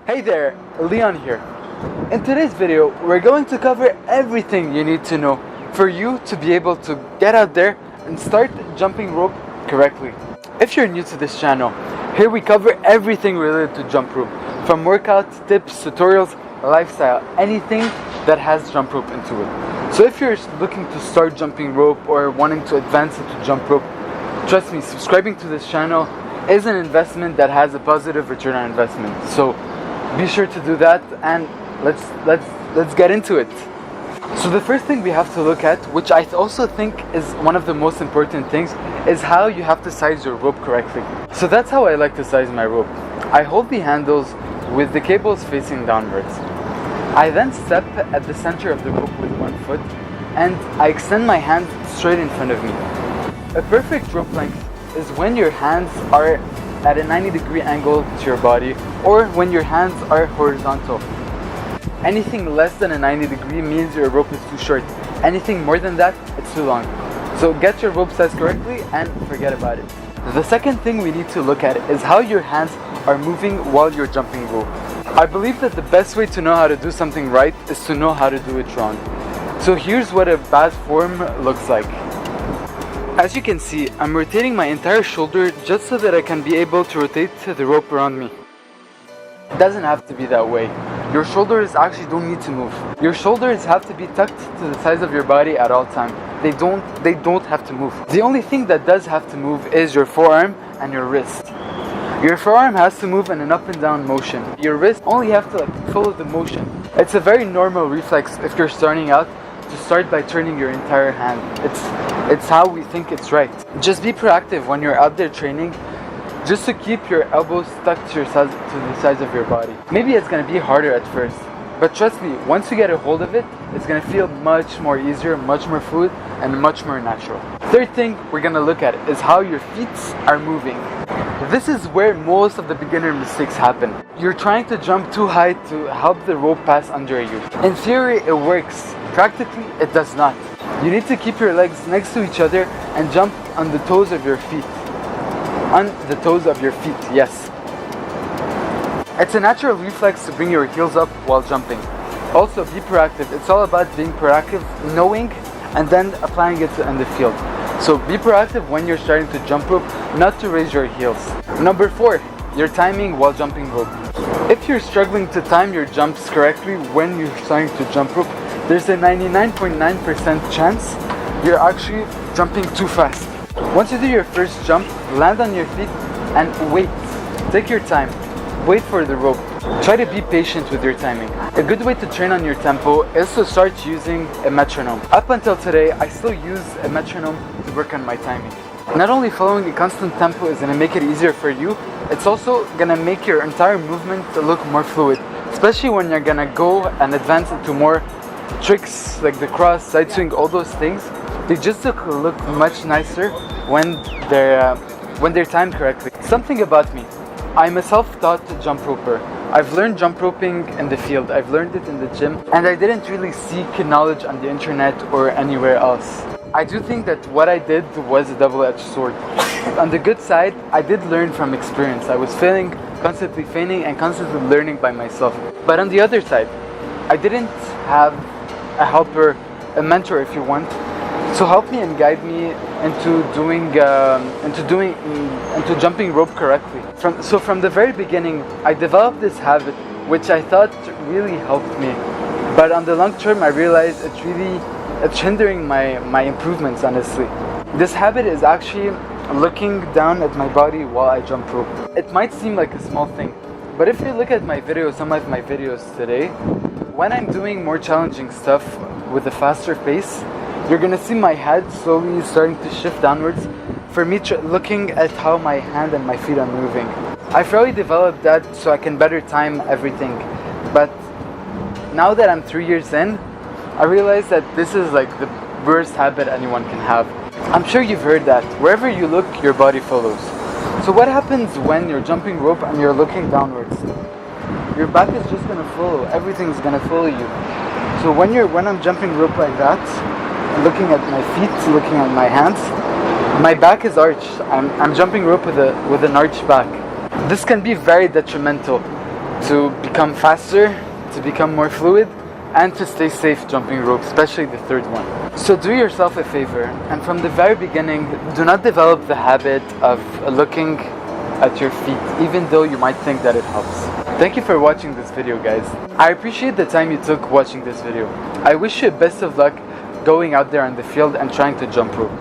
Hey there, Leon here. In today's video, we're going to cover everything you need to know for you to be able to get out there and start jumping rope correctly. If you're new to this channel, here we cover everything related to jump rope, from workout tips, tutorials, lifestyle, anything that has jump rope into it. So if you're looking to start jumping rope or wanting to advance into jump rope, trust me, subscribing to this channel is an investment that has a positive return on investment. So be sure to do that, and let's get into it. So the first thing we have to look at, which I also think is one of the most important things, is how you have to size your rope correctly. So that's how I like to size my rope. I hold the handles with the cables facing downwards. I then step at the center of the rope with one foot, and I extend my hands straight in front of me. A perfect rope length is when your hands are at a 90-degree angle to your body, or when your hands are horizontal. Anything less than a 90-degree means your rope is too short. Anything more than that, it's too long. So get your rope size correctly and forget about it. The second thing we need to look at is how your hands are moving while you're jumping rope. I believe that the best way to know how to do something right is to know how to do it wrong. So here's what a bad form looks like. As you can see, I'm rotating my entire shoulder just so that I can be able to rotate the rope around me. It doesn't have to be that way. Your shoulders actually don't need to move. Your shoulders have to be tucked to the size of your body at all times. They don't have to move. The only thing that does have to move is your forearm and your wrist. Your forearm has to move in an up and down motion. Your wrist only have to follow the motion. It's a very normal reflex if you're starting out to start by turning your entire hand. It's how we think it's right. Just be proactive when you're out there training, just to keep your elbows stuck to the size of your body. Maybe it's gonna be harder at first, but trust me, once you get a hold of it, it's gonna feel much more easier, much more fluid, and much more natural. Third thing we're gonna look at is how your feet are moving. This is where most of the beginner mistakes happen. You're trying to jump too high to help the rope pass under you. In theory, it works. Practically, it does not. You need to keep your legs next to each other and jump on the toes of your feet. On the toes of your feet, yes. It's a natural reflex to bring your heels up while jumping. Also, be proactive. It's all about being proactive, knowing, and then applying it in the field. So be proactive when you're starting to jump rope, not to raise your heels. Number 4, your timing while jumping rope. If you're struggling to time your jumps correctly when you're starting to jump rope, there's a 99.9% chance you're actually jumping too fast. Once you do your first jump, land on your feet and wait. Take your time. Wait for the rope. Try to be patient with your timing. A good way to train on your tempo is to start using a metronome. Up until today, I still use a metronome to work on my timing. Not only following a constant tempo is going to make it easier for you, it's also going to make your entire movement look more fluid, especially when you're going to go and advance into more tricks like the cross, side swing, all those things. They just look much nicer when they're timed correctly. Something about me. I'm a self-taught jump roper. I've learned jump roping in the field. I've learned it in the gym, and I didn't really seek knowledge on the internet or anywhere else. I do think that what I did was a double-edged sword. On the good side, I did learn from experience. I was failing, constantly and constantly learning by myself. But on the other side, I didn't have a helper, a mentor if you want, to help me and guide me into jumping rope correctly. From the very beginning, I developed this habit, which I thought really helped me. But on the long term, I realized it's hindering my improvements, honestly. This habit is actually looking down at my body while I jump rope. It might seem like a small thing, but if you look at some of my videos today, when I'm doing more challenging stuff with a faster pace, you're gonna see my head slowly starting to shift downwards for me looking at how my hand and my feet are moving. I've really developed that so I can better time everything. But now that I'm 3 years in, I realize that this is like the worst habit anyone can have. I'm sure you've heard that. Wherever you look, your body follows. So what happens when you're jumping rope and you're looking downwards? Your back is just gonna follow. Everything's gonna follow you. So when I'm jumping rope like that, looking at my feet, looking at my hands, my back is arched. I'm jumping rope with an arched back. This can be very detrimental. to become faster, to become more fluid, and to stay safe jumping rope, especially the third one. So do yourself a favor, and from the very beginning, do not develop the habit of looking at your feet, even though you might think that it helps. Thank you for watching this video, guys. I appreciate the time you took watching this video. I wish you best of luck going out there on the field and trying to jump rope.